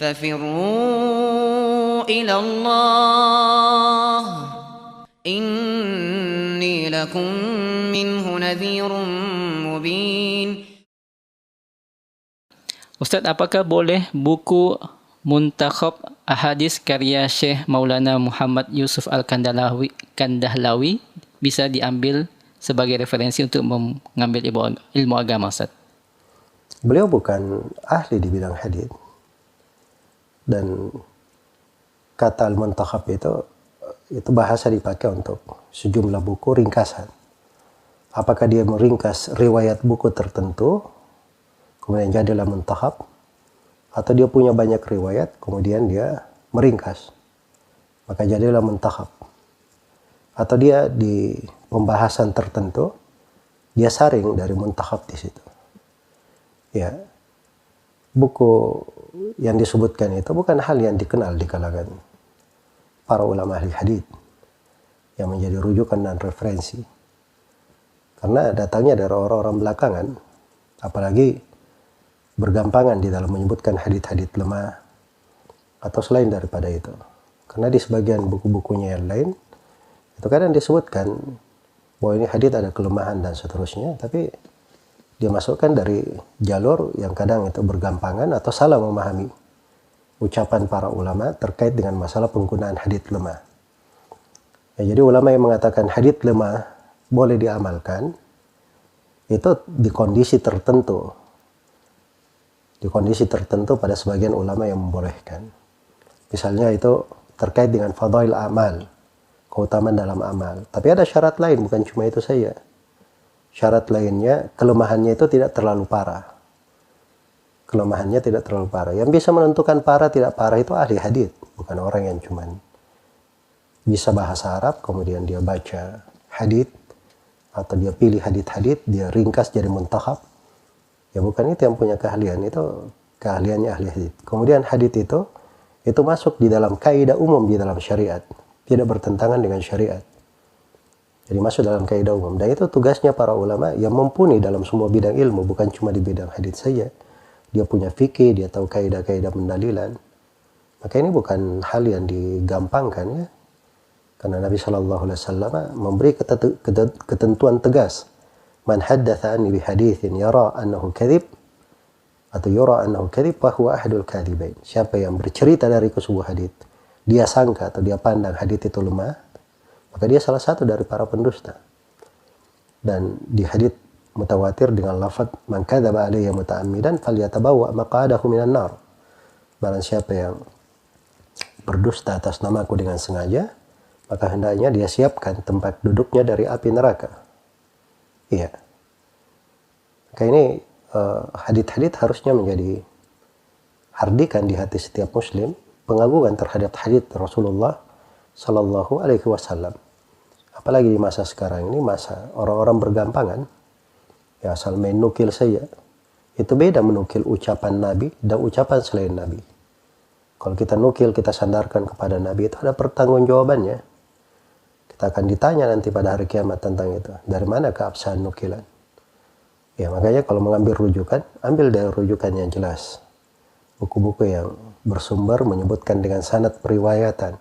ففروا إلى الله إني لكم منه نذير مبين. Ustaz, apakah boleh buku Muntakhab Ahadis karya Syekh Maulana Muhammad Yusuf Al-Kandahlawi bisa diambil sebagai referensi untuk mengambil ilmu agama, Ustaz? Beliau bukan ahli di bidang hadis, dan kata al-muntakhab itu bahasa dipakai untuk sejumlah buku ringkasan. Apakah dia meringkas riwayat buku tertentu kemudian jadilah muntakhab, atau dia punya banyak riwayat kemudian dia meringkas maka jadilah muntakhab, atau dia di pembahasan tertentu dia saring dari muntakhab di situ. Ya, buku yang disebutkan itu bukan hal yang dikenal di kalangan para ulama ahli hadis yang menjadi rujukan dan referensi, karena datangnya dari orang-orang belakangan, apalagi bergampangan di dalam menyebutkan hadis-hadis lemah atau selain daripada itu. Karena di sebagian buku-bukunya yang lain itu kadang disebutkan bahwa ini hadis ada kelemahan dan seterusnya, tapi dia masukkan dari jalur yang kadang itu bergampangan atau salah memahami ucapan para ulama terkait dengan masalah penggunaan hadis lemah. Ya, jadi ulama yang mengatakan hadis lemah boleh diamalkan itu di kondisi tertentu. Di kondisi tertentu pada sebagian ulama yang membolehkan. Misalnya itu terkait dengan fadail amal, keutamaan dalam amal. Tapi ada syarat lain, bukan cuma itu saja. Syarat lainnya, kelemahannya itu tidak terlalu parah. Kelemahannya tidak terlalu parah. Yang bisa menentukan parah tidak parah itu ahli hadis, bukan orang yang cuma bisa bahasa Arab, kemudian dia baca hadis, atau dia pilih hadis-hadis, dia ringkas jadi muntakhab. Ya bukan itu yang punya keahlian, itu keahliannya ahli hadis. Kemudian hadis itu masuk di dalam kaidah umum di dalam syariat, tidak bertentangan dengan syariat. Jadi masuk dalam kaidah umum, dan itu tugasnya para ulama yang mumpuni dalam semua bidang ilmu, bukan cuma di bidang hadis saja. Dia punya fikih, dia tahu kaidah-kaidah pendalilan. Maka ini bukan hal yang digampangkan, ya. Karena Nabi Shallallahu Alaihi Wasallam memberi ketentuan tegas. Man haddatha anni bihadithin yara annahu kadhib atau yura annahu kadhib fa huwa ahadul kadhibain. Siapa yang bercerita dariku sebuah hadits, dia sangka atau dia pandang hadits itu lemah, maka dia salah satu dari para pendusta. Dan di hadits mutawatir dengan lafaz man kadzaba alayya muta'ammidan falyatabawwa maq'adahu minan nar. Barang siapa yang berdusta atas namaku dengan sengaja, maka hendaknya dia siapkan tempat duduknya dari api neraka. Iya. Maka ini hadits-hadits harusnya menjadi hardikan di hati setiap muslim, pengagungan terhadap hadits Rasulullah Sallallahu Alaihi Wasallam. Apalagi di masa sekarang ini, masa orang-orang bergampangan, ya asal menukil saja. Itu beda menukil ucapan Nabi dan ucapan selain Nabi. Kalau kita nukil, kita sandarkan kepada Nabi, itu ada pertanggungjawabannya. Kita akan ditanya nanti pada hari kiamat tentang itu. Dari mana keabsahan nukilan? Ya makanya kalau mengambil rujukan, ambil dari rujukan yang jelas. Buku-buku yang bersumber menyebutkan dengan sanad periwayatan.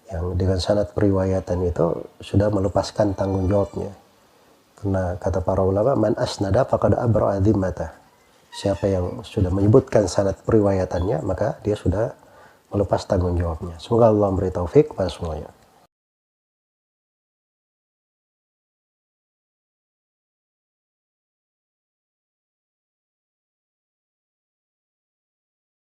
Yang dengan sanad periwayatan itu sudah melepaskan tanggung jawabnya. Karena kata para ulama, man asnada faqad abra'a dhimmatah. Siapa yang sudah menyebutkan sanad periwayatannya, maka dia sudah melepas tanggung jawabnya. Semoga Allah memberi taufik pada semuanya.